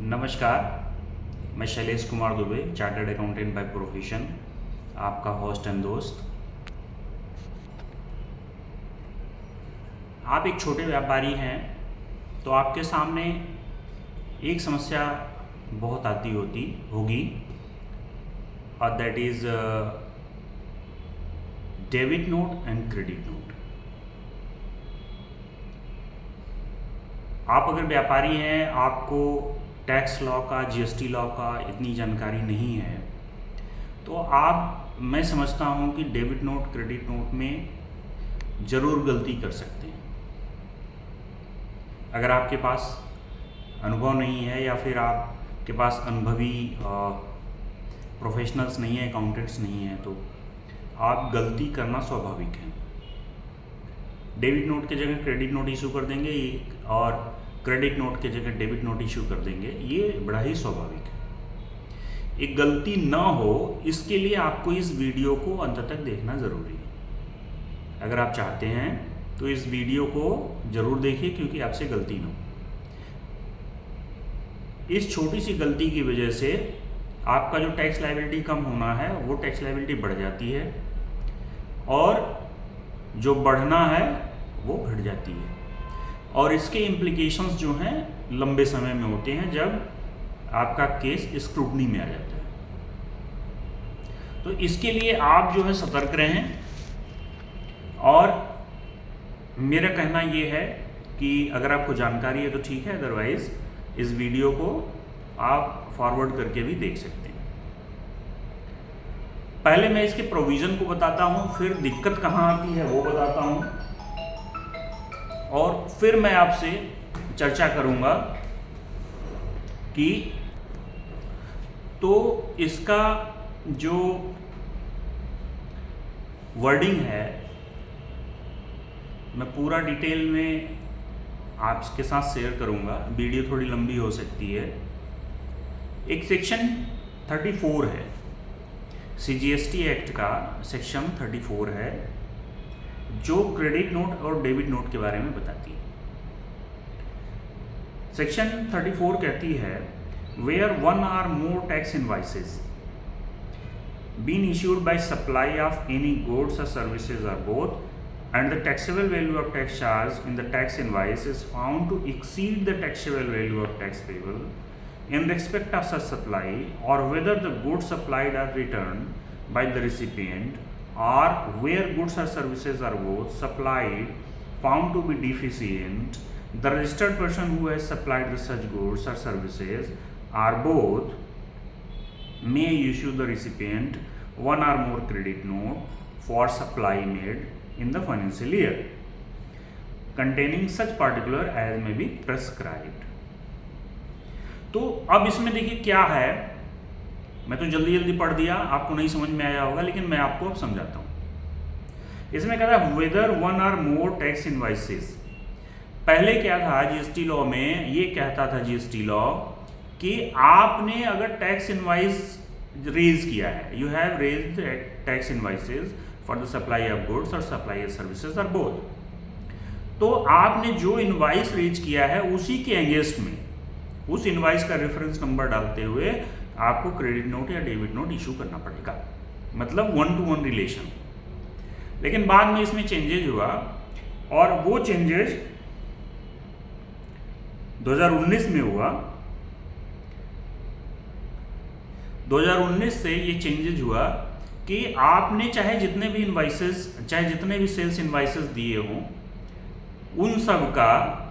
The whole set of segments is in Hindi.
नमस्कार, मैं Shailesh Kumar Dubey, chartered accountant by profession, आपका होस्ट एंड दोस्त। आप एक छोटे व्यापारी हैं तो आपके सामने एक समस्या बहुत आती होगी और that is debit note and credit note. आप अगर व्यापारी हैं, आपको टैक्स लॉ का, जीएसटी लॉ का इतनी जानकारी नहीं है, तो मैं समझता हूँ कि डेबिट नोट, क्रेडिट नोट में ज़रूर गलती कर सकते हैं। अगर आपके पास अनुभव नहीं है या फिर आपके पास अनुभवी प्रोफेशनल्स नहीं है, अकाउंटेंट्स नहीं हैं, तो आप गलती करना स्वाभाविक है। डेबिट नोट की जगह क्रेडिट नोट इशू कर देंगे और क्रेडिट नोट की जगह डेबिट नोट इशू कर देंगे, ये बड़ा ही स्वाभाविक है। एक गलती ना हो इसके लिए आपको इस वीडियो को अंत तक देखना ज़रूरी है। अगर आप चाहते हैं तो इस वीडियो को ज़रूर देखिए, क्योंकि आपसे गलती ना हो। इस छोटी सी गलती की वजह से आपका जो टैक्स लायबिलिटी कम होना है वो टैक्स लायबिलिटी बढ़ जाती है और जो बढ़ना है वो घट जाती है। और इसके इम्प्लीकेशंस जो हैं लंबे समय में होते हैं जब आपका केस स्क्रूटनी में आ जाता है। तो इसके लिए आप जो है सतर्क रहें। और मेरा कहना ये है कि अगर आपको जानकारी है तो ठीक है, अदरवाइज इस वीडियो को आप फॉरवर्ड करके भी देख सकते हैं। पहले मैं इसके प्रोविज़न को बताता हूँ, फिर दिक्कत कहाँ आती है वो बताता हूँ, और फिर मैं आपसे चर्चा करूँगा कि तो इसका जो वर्डिंग है मैं पूरा डिटेल में आपके साथ शेयर करूँगा। वीडियो थोड़ी लंबी हो सकती है। एक सेक्शन 34 है, सीजीएसटी एक्ट का सेक्शन 34 है, जो क्रेडिट नोट और डेबिट नोट के बारे में बताती है। सेक्शन 34 कहती है, where one or more tax invoices been issued by supply of any goods or services or both and the taxable value of tax charged in the tax invoice is found to exceed the taxable value of tax payable in respect of such supply, or whether the goods supplied are returned by the recipient, or where goods or services are both supplied found to be deficient, the registered person who has supplied the such goods or services or both may issue the recipient one or more credit note for supply made in the financial year containing such particular as may be prescribed। तो अब इसमें देखिए क्या है, मैं तो जल्दी जल्दी पढ़ दिया, आपको नहीं समझ में आया होगा, लेकिन मैं आपको अब समझाता हूँ। इसमें कहता है whether one or more tax invoices. पहले क्या था जीएसटी लॉ में, ये कहता था जीएसटी लॉ कि आपने अगर टैक्स इनवाइस रेज किया है, you have raised tax invoices for the supply of goods और supply of services are both, तो आपने जो इनवाइस रेज किया है उसी के अगेंस्ट में उस इनवाइस का रेफरेंस नंबर डालते हुए आपको क्रेडिट नोट या डेबिट नोट इशू करना पड़ेगा, मतलब 1-to-1 रिलेशन। लेकिन बाद में इसमें चेंजेज हुआ और वो चेंजेज 2019 में हुआ। 2019 से ये चेंजेज हुआ कि आपने चाहे जितने भी इनवाइसेस, चाहे जितने भी सेल्स इनवाइसेस दिए हों, उन सब का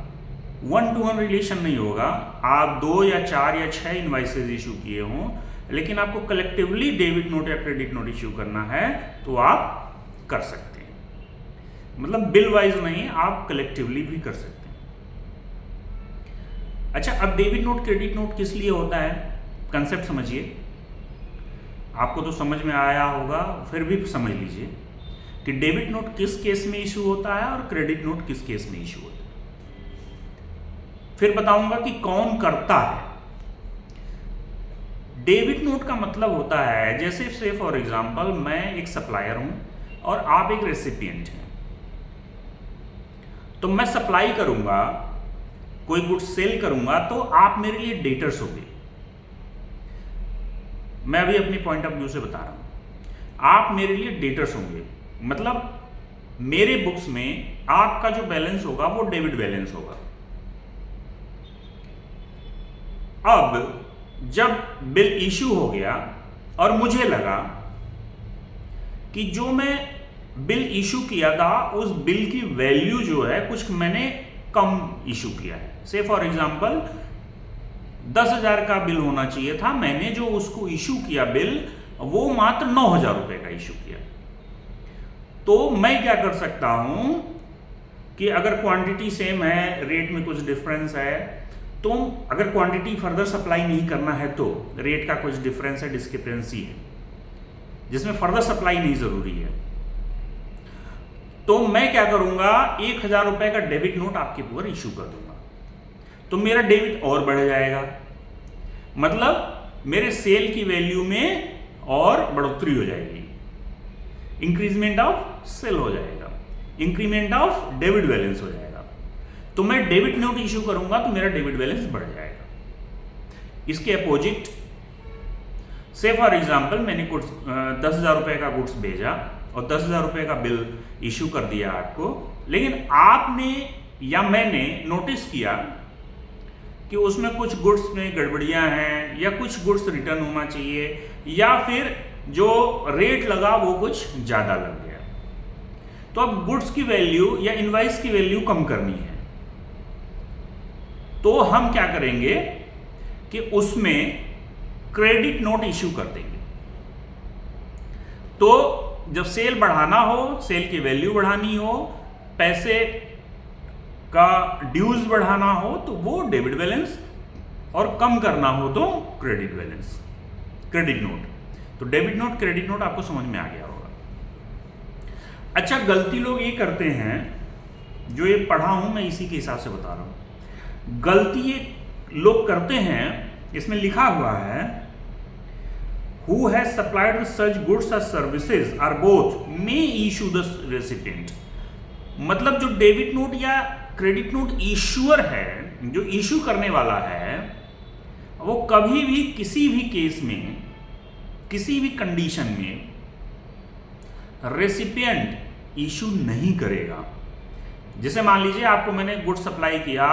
1-to-1 रिलेशन नहीं होगा। आप 2 या 4 या 6 इनवाइसेस इशू किए हों, लेकिन आपको कलेक्टिवली डेबिट नोट या क्रेडिट नोट इशू करना है तो आप कर सकते हैं, मतलब बिल वाइज नहीं, आप कलेक्टिवली भी कर सकते हैं। अच्छा, अब डेबिट नोट क्रेडिट नोट किस लिए होता है, कंसेप्ट समझिए। आपको तो समझ में आया होगा, फिर भी समझ लीजिए कि डेबिट नोट किस केस में इशू होता है और क्रेडिट नोट किस केस में इशू होता है। फिर बताऊंगा कि कौन करता है। डेबिट नोट का मतलब होता है, जैसे से फॉर एग्जांपल मैं एक सप्लायर हूं और आप एक रेसिपिएंट हैं, तो मैं सप्लाई करूंगा कोई गुड्स सेल करूंगा तो आप मेरे लिए डेटर्स होंगे। मैं अभी अपनी पॉइंट ऑफ व्यू से बता रहा हूं, आप मेरे लिए डेटर्स होंगे, मतलब मेरे बुक्स में आपका जो बैलेंस होगा वो डेबिट बैलेंस होगा। अब जब बिल इशू हो गया और मुझे लगा कि जो मैं बिल इशू किया था उस बिल की वैल्यू जो है कुछ मैंने कम इशू किया है, से फॉर एग्जांपल 10,000 का बिल होना चाहिए था, मैंने जो उसको इशू किया बिल वो मात्र 9,000 रुपए का इशू किया। तो मैं क्या कर सकता हूं कि अगर क्वांटिटी सेम है, रेट में कुछ डिफरेंस है, तो अगर क्वांटिटी फर्दर सप्लाई नहीं करना है तो रेट का कुछ डिफरेंस है, डिस्क्रिपेंसी है, जिसमें फर्दर सप्लाई नहीं जरूरी है, तो मैं क्या करूंगा 1,000 रुपए का डेबिट नोट आपके ऊपर इशू कर दूंगा। तो मेरा डेबिट और बढ़ जाएगा, मतलब मेरे सेल की वैल्यू में और बढ़ोतरी हो जाएगी, इंक्रीजमेंट ऑफ सेल हो जाएगा, इंक्रीमेंट ऑफ डेबिट बैलेंस हो जाएगा। तो मैं डेबिट नोट इशू करूंगा तो मेरा डेबिट बैलेंस बढ़ जाएगा। इसके अपोजिट, से फॉर एग्जांपल मैंने गुड्स 10,000 रुपए का गुड्स भेजा और 10,000 रुपए का बिल इशू कर दिया आपको, लेकिन आपने या मैंने नोटिस किया कि उसमें कुछ गुड्स में गड़बड़ियां हैं या कुछ गुड्स रिटर्न होना चाहिए या फिर जो रेट लगा वो कुछ ज्यादा लग गया, तो अब गुड्स की वैल्यू या इनवाइस की वैल्यू कम करनी है। तो हम क्या करेंगे कि उसमें क्रेडिट नोट इशू कर देंगे। तो जब सेल बढ़ाना हो, सेल की वैल्यू बढ़ानी हो, पैसे का ड्यूज बढ़ाना हो तो वो डेबिट बैलेंस, और कम करना हो तो क्रेडिट बैलेंस, क्रेडिट नोट। तो डेबिट नोट, क्रेडिट नोट आपको समझ में आ गया होगा। अच्छा, गलती लोग ये करते हैं, जो ये पढ़ा हूं मैं इसी के हिसाब से बता रहा हूं, गलती ये लोग करते हैं, इसमें लिखा हुआ है who has supplied such goods or services or both may issue the recipient। मतलब जो डेबिट नोट या क्रेडिट नोट इश्यूअर है, जो इशू करने वाला है, वो कभी भी किसी भी केस में, किसी भी कंडीशन में रेसिपिएंट इशू नहीं करेगा। जैसे मान लीजिए आपको मैंने गुड्स सप्लाई किया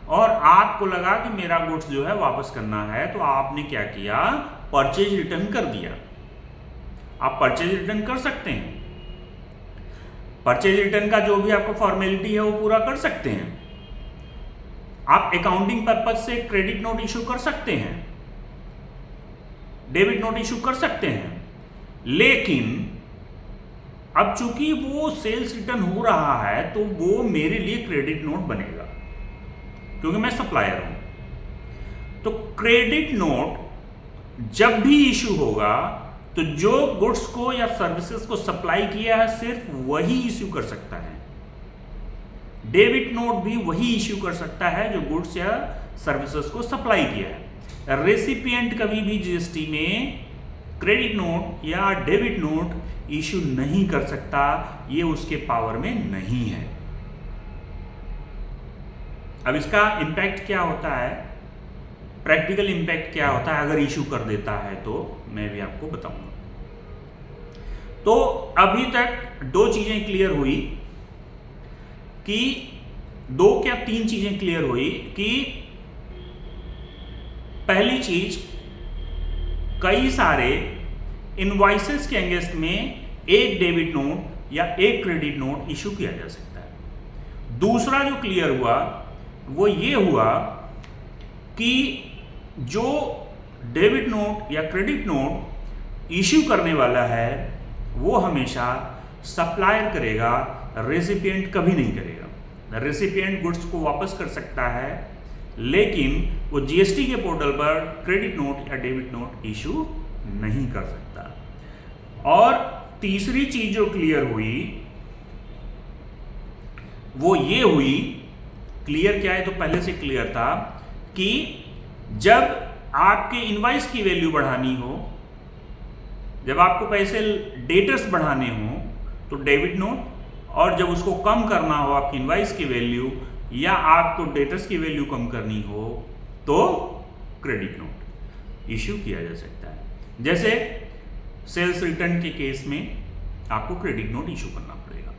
और आपको लगा कि मेरा गुड्स जो है वापस करना है, तो आपने क्या किया, परचेज रिटर्न कर दिया। आप परचेज रिटर्न कर सकते हैं, परचेज रिटर्न का जो भी आपको फॉर्मेलिटी है वो पूरा कर सकते हैं। आप अकाउंटिंग पर्पज से क्रेडिट नोट इशू कर सकते हैं, डेबिट नोट इशू कर सकते हैं, लेकिन अब चूंकि वो सेल्स रिटर्न हो रहा है तो वो मेरे लिए क्रेडिट नोट बनेगा क्योंकि मैं सप्लायर हूं। तो क्रेडिट नोट जब भी इशू होगा तो जो गुड्स को या सर्विसेज को सप्लाई किया है सिर्फ वही इश्यू कर सकता है। डेबिट नोट भी वही इश्यू कर सकता है जो गुड्स या सर्विसेज को सप्लाई किया है। रेसिपिएंट कभी भी जीएसटी में क्रेडिट नोट या डेबिट नोट इश्यू नहीं कर सकता, ये उसके पावर में नहीं है। अब इसका इंपैक्ट क्या होता है, प्रैक्टिकल इंपैक्ट क्या होता है अगर इशू कर देता है, तो मैं भी आपको बताऊंगा। तो अभी तक दो चीजें क्लियर हुई कि दो क्या तीन चीजें क्लियर हुई कि पहली चीज, कई सारे इनवॉइसेस के अगेंस्ट में एक डेबिट नोट या एक क्रेडिट नोट इशू किया जा सकता है। दूसरा जो क्लियर हुआ वो ये हुआ कि जो डेबिट नोट या क्रेडिट नोट इश्यू करने वाला है वो हमेशा सप्लायर करेगा, रेसिपिएंट कभी नहीं करेगा। रेसिपिएंट गुड्स को वापस कर सकता है लेकिन वो जीएसटी के पोर्टल पर क्रेडिट नोट या डेबिट नोट इशू नहीं कर सकता। और तीसरी चीज जो क्लियर हुई वो ये हुई, क्लियर क्या है तो पहले से क्लियर था कि जब आपके इनवाइस की वैल्यू बढ़ानी हो, जब आपको पैसे डेटर्स बढ़ाने हो तो डेबिट नोट, और जब उसको कम करना हो आपकी इनवाइस की वैल्यू या आपको डेटर्स की वैल्यू कम करनी हो तो क्रेडिट नोट इश्यू किया जा सकता है। जैसे सेल्स रिटर्न के केस में आपको क्रेडिट नोट इश्यू करना पड़ेगा।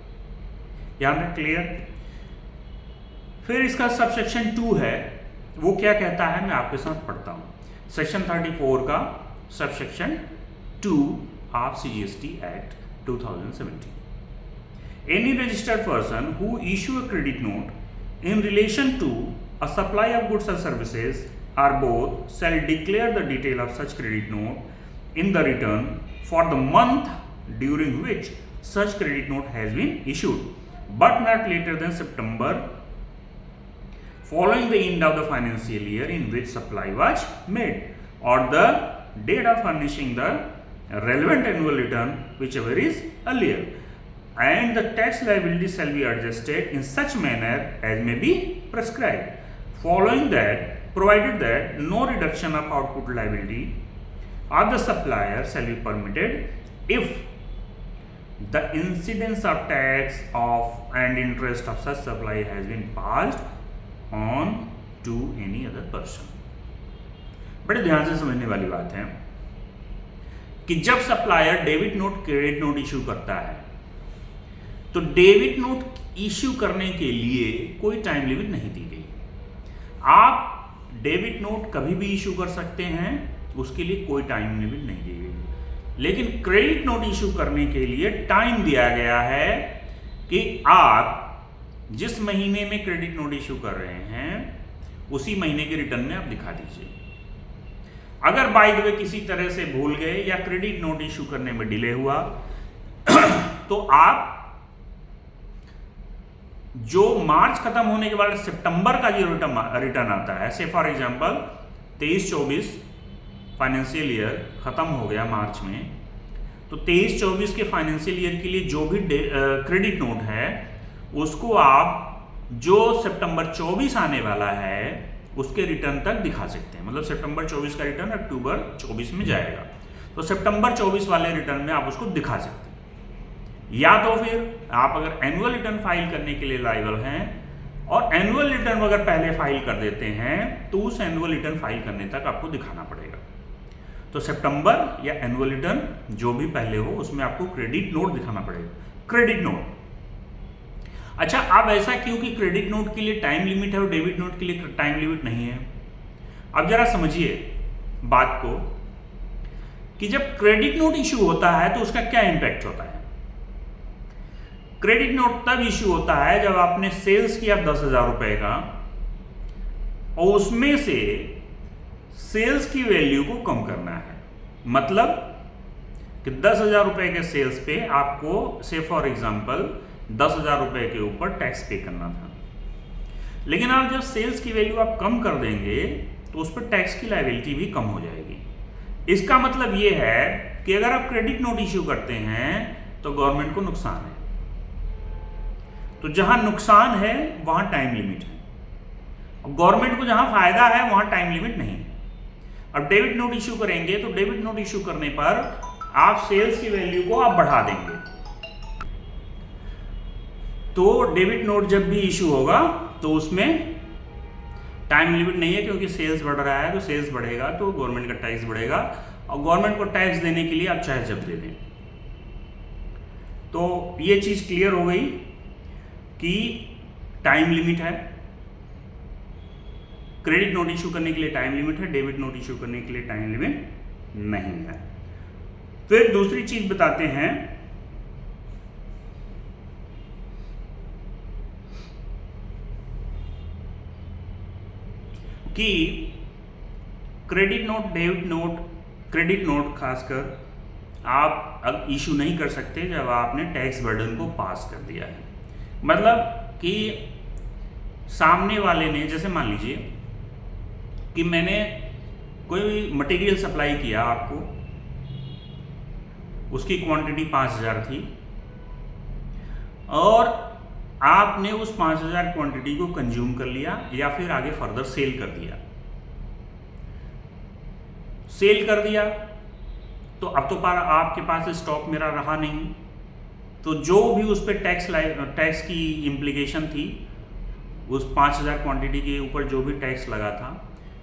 यहां तक क्लियर? फिर इसका सबसेक्शन 2 है, वो क्या कहता है मैं आपके साथ पढ़ता हूं। सेक्शन 34 का subsection 2 of CGST act 2017। Any registered person who issue a credit note in relation to a supply of goods or services or both shall declare the detail of such credit note in the return for the month during which such credit note has been issued, but not later than September following the end of the financial year in which supply was made, or the date of furnishing the relevant annual return, whichever is earlier. And the tax liability shall be adjusted in such manner as may be prescribed. Following that, provided that no reduction of output liability of the supplier shall be permitted if the incidence of tax of and interest of such supply has been passed on to any other person. बड़े ध्यान से समझने वाली बात है कि जब supplier debit note credit note issue करता है तो डेबिट नोट इश्यू करने के लिए कोई टाइम लिमिट नहीं दी गई। आप डेबिट नोट कभी भी इश्यू कर सकते हैं, उसके लिए कोई टाइम लिमिट नहीं दी गई। लेकिन क्रेडिट नोट इश्यू करने के लिए टाइम दिया गया है कि आप जिस महीने में क्रेडिट नोट इश्यू कर रहे हैं उसी महीने के रिटर्न में आप दिखा दीजिए। अगर बाय द वे किसी तरह से भूल गए या क्रेडिट नोट इश्यू करने में डिले हुआ तो आप जो मार्च खत्म होने के बाद सितंबर का जो रिटर्न आता है, से फॉर एग्जांपल 23-24 फाइनेंशियल ईयर खत्म हो गया मार्च में, तो 23-24 के फाइनेंशियल ईयर के लिए जो भी क्रेडिट नोट है उसको आप जो सितंबर 24 आने वाला है उसके रिटर्न तक दिखा सकते हैं। मतलब सितंबर 24 का रिटर्न अक्टूबर 24 में जाएगा, तो सितंबर 24 वाले रिटर्न में आप उसको दिखा सकते हैं। या तो फिर आप अगर एनुअल रिटर्न फाइल करने के लिए लायबल हैं और एनुअल रिटर्न अगर पहले फाइल कर देते हैं तो उस एनुअल रिटर्न फाइल करने तक आपको दिखाना पड़ेगा। तो सितंबर या एनुअल रिटर्न जो भी पहले हो उसमें आपको क्रेडिट नोट दिखाना पड़ेगा। क्रेडिट नोट, अच्छा अब ऐसा क्यों कि क्रेडिट नोट के लिए टाइम लिमिट है और डेबिट नोट के लिए टाइम लिमिट नहीं है? अब जरा समझिए बात को कि जब क्रेडिट नोट इश्यू होता है तो उसका क्या इंपैक्ट होता है। क्रेडिट नोट तब इश्यू होता है जब आपने सेल्स किया 10,000 रुपए का और उसमें से सेल्स की वैल्यू को कम करना है। मतलब कि 10,000 रुपए के सेल्स पे आपको से फॉर एग्जांपल 10,000 रुपए के ऊपर टैक्स पे करना था, लेकिन आप जब सेल्स की वैल्यू आप कम कर देंगे तो उस पर टैक्स की लायबिलिटी भी कम हो जाएगी। इसका मतलब ये है कि अगर आप क्रेडिट नोट इश्यू करते हैं तो गवर्नमेंट को नुकसान है। तो जहां नुकसान है वहां टाइम लिमिट है और गवर्नमेंट को जहां फायदा है वहां टाइम लिमिट नहीं है। अब डेबिट नोट इश्यू करेंगे तो डेबिट नोट इश्यू करने पर आप सेल्स की वैल्यू को आप बढ़ा देंगे, तो डेबिट नोट जब भी इश्यू होगा तो उसमें टाइम लिमिट नहीं है, क्योंकि सेल्स बढ़ रहा है तो सेल्स बढ़ेगा तो गवर्नमेंट का टैक्स बढ़ेगा और गवर्नमेंट को टैक्स देने के लिए आप चाहे जब दे दें। तो ये चीज क्लियर हो गई कि टाइम लिमिट है, क्रेडिट नोट इश्यू करने के लिए टाइम लिमिट है, डेबिट नोट इश्यू करने के लिए टाइम लिमिट नहीं है। फिर दूसरी चीज बताते हैं कि credit note, debit note, credit note खासकर आप अब इशू नहीं कर सकते जब आपने टैक्स बर्डन को पास कर दिया है। मतलब कि सामने वाले ने, जैसे मान लीजिए कि मैंने कोई मटेरियल सप्लाई किया आपको, उसकी क्वांटिटी 5,000 थी और आपने उस 5,000 क्वांटिटी को कंज्यूम कर लिया या फिर आगे फर्दर सेल कर दिया। सेल कर दिया तो अब तो आपके पास स्टॉक मेरा रहा नहीं, तो जो भी उस पर टैक्स की इम्प्लीकेशन थी उस 5000 क्वांटिटी के ऊपर जो भी टैक्स लगा था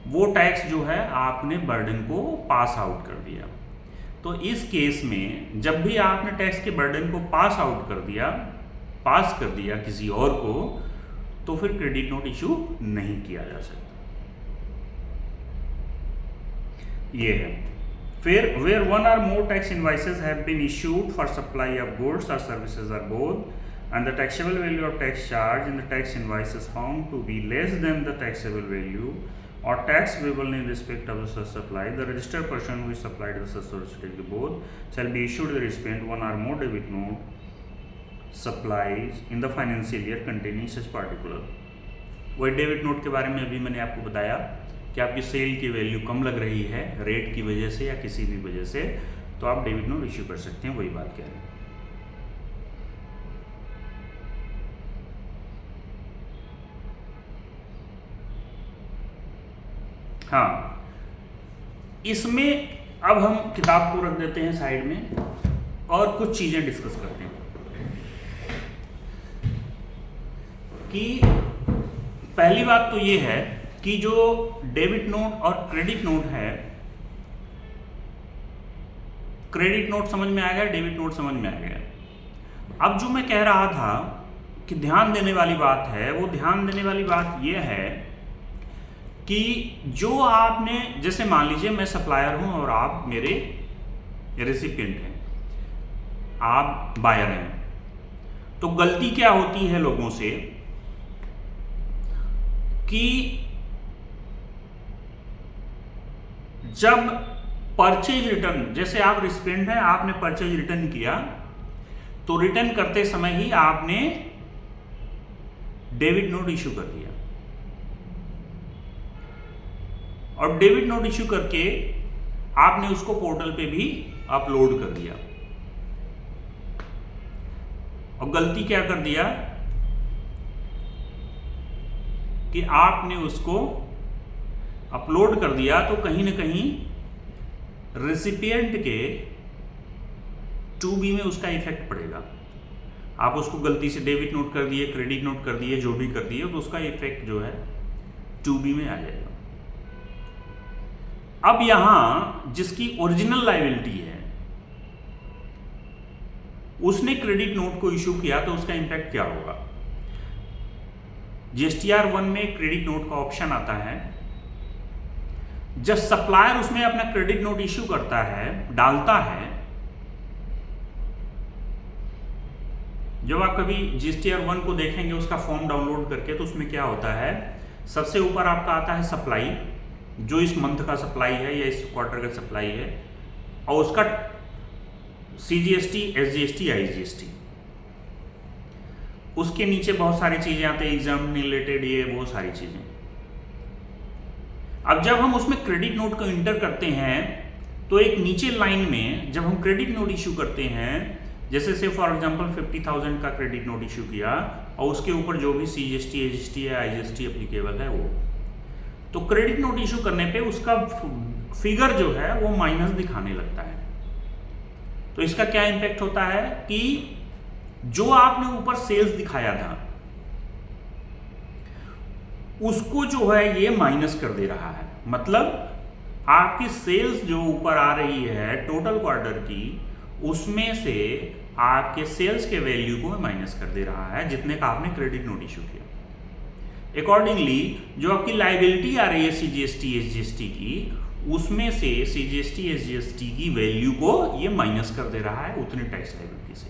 वो टैक्स जो है आपने बर्डन को पास आउट कर दिया। तो इस केस में जब भी आपने टैक्स के बर्डन को पास कर दिया किसी और को, तो फिर क्रेडिट नोट इशू नहीं किया जा सकता। ये है। फिर where one or more tax invoices have been issued for supply of goods or services or both, and the taxable value of tax charge in the tax invoice is found to be less than the taxable value or tax payable in respect of the such supply, the registered person who is supplied the such solicited both shall be issued the recipient one or more debit note supplies in the financial year containing such particular। वही डेबिट नोट के बारे में अभी मैंने आपको बताया कि आपकी सेल की वैल्यू कम लग रही है रेट की वजह से या किसी भी वजह से, तो आप डेबिट नोट इश्यू कर सकते हैं, वही बात कह रहे हैं। हाँ, इसमें अब हम किताब को रख देते हैं साइड में और कुछ चीजें डिस्कस करते हैं कि पहली बात तो ये है कि जो डेबिट नोट और क्रेडिट नोट है, क्रेडिट नोट समझ में आ गया, डेबिट नोट समझ में आ गया। अब जो मैं कह रहा था कि ध्यान देने वाली बात है, वो ध्यान देने वाली बात ये है कि जो आपने, जैसे मान लीजिए मैं सप्लायर हूं और आप मेरे रेसिपिएंट हैं, आप बायर हैं, तो गलती क्या होती है लोगों से कि जब परचेज रिटर्न, जैसे आप रेसिपिएंट हैं, आपने परचेज रिटर्न किया, तो रिटर्न करते समय ही आपने डेबिट नोट इश्यू कर दिया और डेबिट नोट इश्यू करके आपने उसको पोर्टल पे भी अपलोड कर दिया। और गलती क्या कर दिया कि आपने उसको अपलोड कर दिया, तो कहीं ना कहीं रेसिपिएंट के 2B में उसका इफेक्ट पड़ेगा। आप उसको गलती से डेबिट नोट कर दिए, क्रेडिट नोट कर दिए, जो भी कर दिए, तो उसका इफेक्ट जो है 2B में आ जाएगा। अब यहां जिसकी ओरिजिनल लायबिलिटी है उसने क्रेडिट नोट को इश्यू किया, तो उसका इंपैक्ट क्या होगा? GSTR 1 में क्रेडिट नोट का ऑप्शन आता है। जब सप्लायर उसमें अपना क्रेडिट नोट इश्यू करता है, डालता है, जब आप कभी GSTR 1 को देखेंगे उसका फॉर्म डाउनलोड करके, तो उसमें क्या होता है, सबसे ऊपर आपका आता है सप्लाई, जो इस मंथ का सप्लाई है या इस क्वार्टर का सप्लाई है, और उसका CGST, SGST, IGST, उसके नीचे बहुत सारी चीजें आती हैं, एग्जाम रिलेटेड, ये वो सारी चीजें। अब जब हम उसमें क्रेडिट नोट को इंटर करते हैं, तो एक नीचे लाइन में जब हम क्रेडिट नोट इश्यू करते हैं, जैसे से फॉर एग्जांपल 50,000 का क्रेडिट नोट इश्यू किया और उसके ऊपर जो भी CGST, SGST या IGST एप्लीकेबल है वो, तो क्रेडिट नोट इशू करने पे उसका फिगर जो है वो माइनस दिखाने लगता है। तो इसका क्या इंपैक्ट होता है कि जो आपने ऊपर सेल्स दिखाया था उसको जो है ये माइनस कर दे रहा है। मतलब आपकी सेल्स जो ऊपर आ रही है टोटल क्वार्टर की, उसमें से आपके सेल्स के वैल्यू को माइनस कर दे रहा है जितने का आपने क्रेडिट नोट इशू किया। अकॉर्डिंगली जो आपकी लायबिलिटी आ रही है CGST, SGST की, उसमें से CGST, SGST की वैल्यू को ये माइनस कर दे रहा है उतने टैक्स लायबिलिटी से।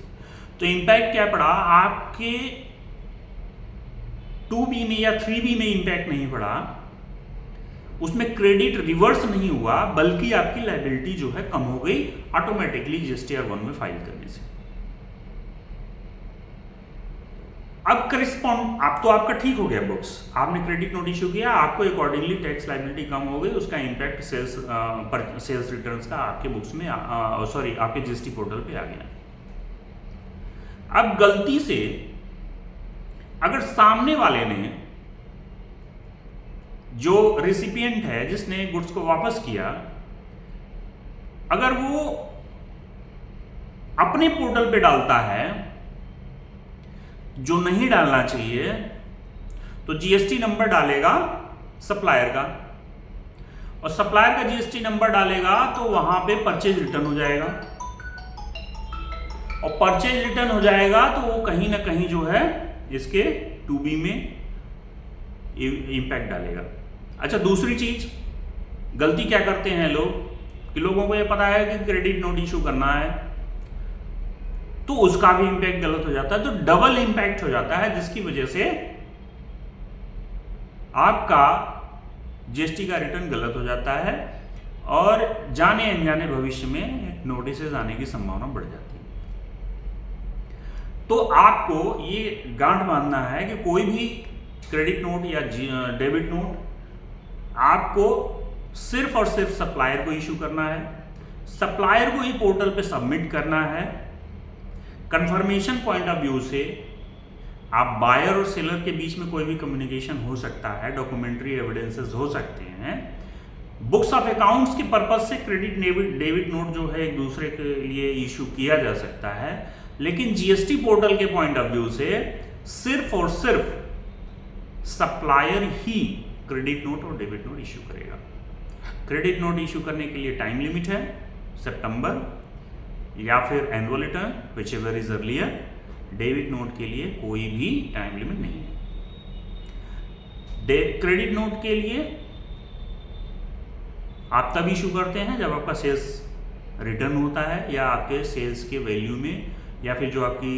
तो इंपैक्ट क्या पड़ा आपके 2B में या 3B में इंपैक्ट नहीं पड़ा, उसमें क्रेडिट रिवर्स नहीं हुआ, बल्कि आपकी लायबिलिटी जो है कम हो गई ऑटोमेटिकली GSTR 1 में फाइल करने से। अब करिस्पॉन्ड, अब तो आपका ठीक हो गया बुक्स, आपने क्रेडिट नोट इशू किया, आपको अकॉर्डिंगली टैक्स लायबिलिटी कम हो गई, उसका इंपैक्ट सेल्स रिटर्न्स का आपके बुक्स में आपके GST पोर्टल पे आ गया। अब गलती से अगर सामने वाले ने, जो रेसिपिएंट है जिसने गुड्स को वापस किया, अगर वो अपने पोर्टल पे डालता है जो नहीं डालना चाहिए, तो जीएसटी नंबर डालेगा सप्लायर का, और सप्लायर का जीएसटी नंबर डालेगा तो वहां पे परचेज रिटर्न हो जाएगा, और परचेज रिटर्न हो जाएगा तो वो कहीं ना कहीं जो है इसके 2B में इंपैक्ट डालेगा। अच्छा, दूसरी चीज गलती क्या करते हैं लोग कि लोगों को ये पता है कि क्रेडिट नोट इशू करना है तो उसका भी इंपैक्ट गलत हो जाता है, तो डबल इंपैक्ट हो जाता है, जिसकी वजह से आपका जीएसटी का रिटर्न गलत हो जाता है और जाने अनजाने भविष्य में नोटिसेस आने की संभावना बढ़ जाती है। तो आपको ये गांठ बांधना है कि कोई भी क्रेडिट नोट या डेबिट नोट आपको सिर्फ और सिर्फ सप्लायर को इशू करना है, सप्लायर को ही पोर्टल पे सबमिट करना है। कंफर्मेशन पॉइंट ऑफ व्यू से आप बायर और सेलर के बीच में कोई भी कम्युनिकेशन हो सकता है, डॉक्यूमेंट्री एविडेंसेस हो सकते हैं, बुक्स ऑफ अकाउंट्स के पर्पज से क्रेडिट डेबिट नोट जो है एक दूसरे के लिए इशू किया जा सकता है, लेकिन जीएसटी पोर्टल के पॉइंट ऑफ व्यू से सिर्फ और सिर्फ सप्लायर ही क्रेडिट नोट और डेबिट नोट इशू करेगा। क्रेडिट नोट इशू करने के लिए टाइम लिमिट है सितंबर, या फिर annual return which ever is earlier. Debit note के लिए कोई भी टाइम लिमिट नहीं है। क्रेडिट नोट के लिए आप तब इशू करते हैं जब आपका सेल्स रिटर्न होता है, या आपके सेल्स के वैल्यू में, या फिर जो आपकी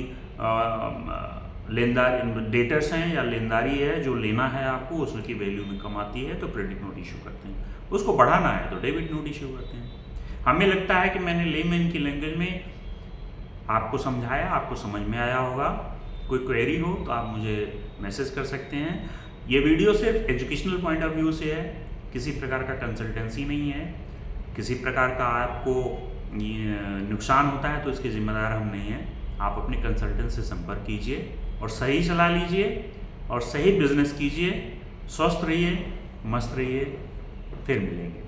लेनदार डेटर्स हैं या लेनदारी है जो लेना है आपको उसकी वैल्यू में कम आती है, तो क्रेडिट नोट इशू करते हैं। उसको बढ़ाना है तो डेबिट नोट इशू करते हैं। हमें लगता है कि मैंने लेमैन की लैंग्वेज में आपको समझाया, आपको समझ में आया होगा। कोई क्वेरी हो तो आप मुझे मैसेज कर सकते हैं। ये वीडियो सिर्फ एजुकेशनल पॉइंट ऑफ व्यू से है, किसी प्रकार का कंसल्टेंसी नहीं है। किसी प्रकार का आपको नुकसान होता है तो इसके जिम्मेदार हम नहीं हैं। आप अपने कंसल्टेंट से संपर्क कीजिए और सही सलाह लीजिए और सही बिजनेस कीजिए। स्वस्थ रहिए, मस्त रहिए, फिर मिलेंगे।